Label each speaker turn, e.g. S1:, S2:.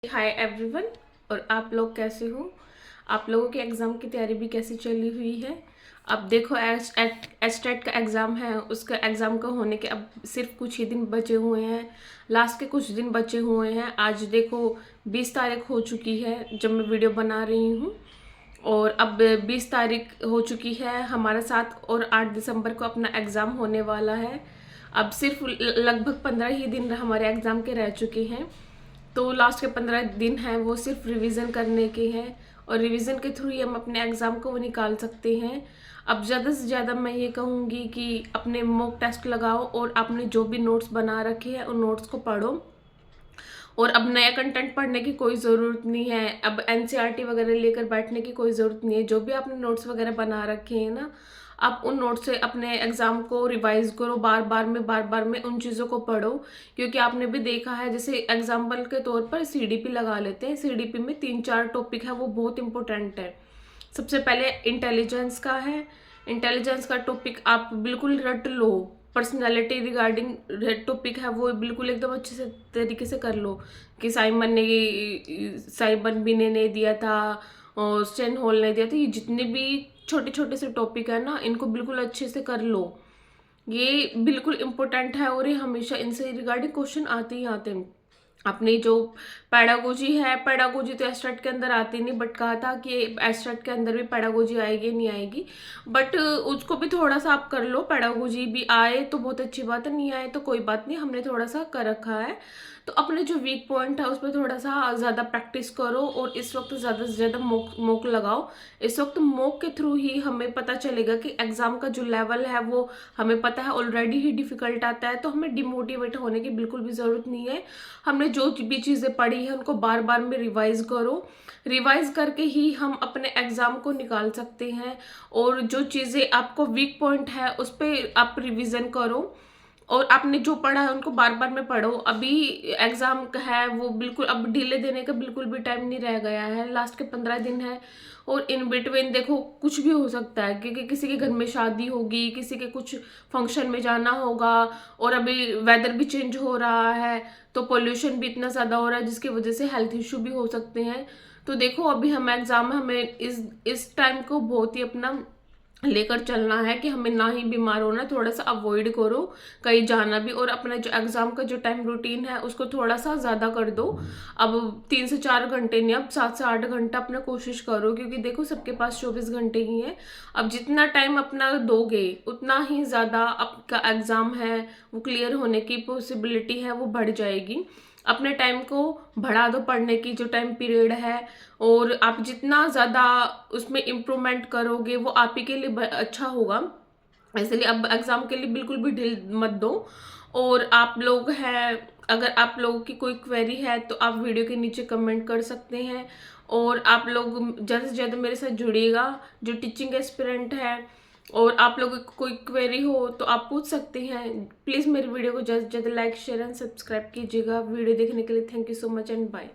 S1: Hi everyone. और आप लोग कैसे हो? आप लोगों के एग्ज़ाम की तैयारी भी कैसी चली हुई है? अब देखो एस्टेट का एग्ज़ाम है, उसका एग्ज़ाम का होने के अब सिर्फ कुछ ही दिन बचे हुए हैं। लास्ट के कुछ दिन बचे हुए हैं। आज देखो 20 तारीख हो चुकी है जब मैं वीडियो बना रही हूँ। और अब 20 तारीख हो चुकी है, हमारे साथ और 8 दिसंबर को अपना एग्ज़ाम होने वाला है। अब सिर्फ लगभग 15 ही दिन हमारे एग्ज़ाम के रह चुके हैं। तो लास्ट के 15 दिन हैं वो सिर्फ रिवीजन करने के हैं, और रिवीजन के थ्रू ही हम अपने एग्ज़ाम को वो निकाल सकते हैं। अब ज़्यादा से ज़्यादा मैं ये कहूँगी कि अपने मॉक टेस्ट लगाओ और आपने जो भी नोट्स बना रखे हैं उन नोट्स को पढ़ो। और अब नया कंटेंट पढ़ने की कोई ज़रूरत नहीं है, अब एनसीईआरटी वगैरह लेकर बैठने की कोई ज़रूरत नहीं है। जो भी आपने नोट्स वगैरह बना रखे हैं ना, आप उन नोट्स से अपने एग्ज़ाम को रिवाइज करो, बार बार में उन चीज़ों को पढ़ो। क्योंकि आपने भी देखा है, जैसे एग्जाम्पल के तौर पर सीडीपी लगा लेते हैं। सीडीपी में 3-4 टॉपिक है वो बहुत इंपॉर्टेंट है। सबसे पहले इंटेलिजेंस का है। इंटेलिजेंस का टॉपिक आप बिल्कुल रट लो। पर्सनालिटी रिगार्डिंग टॉपिक है वो बिल्कुल एकदम अच्छे से तरीके से कर लो। कि साइमन बिने ने दिया था और स्टेन हॉल ने दिया था। ये जितने भी छोटे छोटे से टॉपिक है ना, इनको बिल्कुल अच्छे से कर लो। ये बिल्कुल इम्पोर्टेंट है और ये हमेशा इनसे रिगार्डिंग क्वेश्चन आते ही आते हैं। अपनी जो पेडागोजी है, पेडागोजी तो एस्टेट के अंदर आती नहीं, बट कहा था कि एस्टेट के अंदर भी पेडागोजी आएगी नहीं आएगी, बट उसको भी थोड़ा सा आप कर लो। पेडागोजी भी आए तो बहुत अच्छी बात है, नहीं आए तो कोई बात नहीं, हमने थोड़ा सा कर रखा है। तो अपने जो वीक पॉइंट है उस पर थोड़ा सा ज़्यादा प्रैक्टिस करो और इस वक्त ज़्यादा से ज़्यादा मॉक लगाओ। इस वक्त मॉक के थ्रू ही हमें पता चलेगा कि एग्ज़ाम का जो लेवल है वो हमें पता है ऑलरेडी ही डिफ़िकल्ट आता है। तो हमें डिमोटिवेट होने की बिल्कुल भी ज़रूरत नहीं है। हमने जो भी चीज़ें पढ़ी है उनको बार बार में रिवाइज करो। रिवाइज करके ही हम अपने एग्ज़ाम को निकाल सकते हैं। और जो चीज़ें आपको वीक पॉइंट है उस पर आप रिविज़न करो, और आपने जो पढ़ा है उनको बार बार में पढ़ो। अभी एग्ज़ाम है वो बिल्कुल अब ढीले देने का बिल्कुल भी टाइम नहीं रह गया है। लास्ट के 15 दिन है और इन बिटवीन देखो कुछ भी हो सकता है, क्योंकि किसी के घर में शादी होगी, किसी के कुछ फंक्शन में जाना होगा, और अभी वेदर भी चेंज हो रहा है तो पोल्यूशन भी इतना ज़्यादा हो रहा है जिसकी वजह से हेल्थ इशू भी हो सकते हैं। तो देखो अभी हम एग्ज़ाम है, हमें इस टाइम को बहुत ही अपना लेकर चलना है कि हमें ना ही बीमार होना, थोड़ा सा अवॉइड करो कहीं जाना भी। और अपना जो एग्जाम का जो टाइम रूटीन है उसको थोड़ा सा ज़्यादा कर दो। अब 3 से 4 घंटे नहीं, अब 7 से 8 घंटा अपना कोशिश करो, क्योंकि देखो सबके पास 24 घंटे ही है। अब जितना टाइम अपना दोगे उतना ही ज़्यादा आपका एग्ज़ाम है वो क्लियर होने की पॉसिबिलिटी है वो बढ़ जाएगी। अपने टाइम को बढ़ा दो, पढ़ने की जो टाइम पीरियड है, और आप जितना ज़्यादा उसमें इम्प्रूवमेंट करोगे वो आप ही के लिए अच्छा होगा। इसलिए अब एग्ज़ाम के लिए बिल्कुल भी ढील मत दो। और आप लोग हैं, अगर आप लोगों की कोई क्वेरी है तो आप वीडियो के नीचे कमेंट कर सकते हैं। और आप लोग ज़्यादा से ज़्यादा मेरे साथ जुड़िएगा जो टीचिंग एस्पिरेंट है। और आप लोगों को कोई क्वेरी हो तो आप पूछ सकते हैं। प्लीज़ मेरी वीडियो को ज़्यादा से ज़्यादा लाइक शेयर एंड सब्सक्राइब कीजिएगा। वीडियो देखने के लिए thank you so much and bye.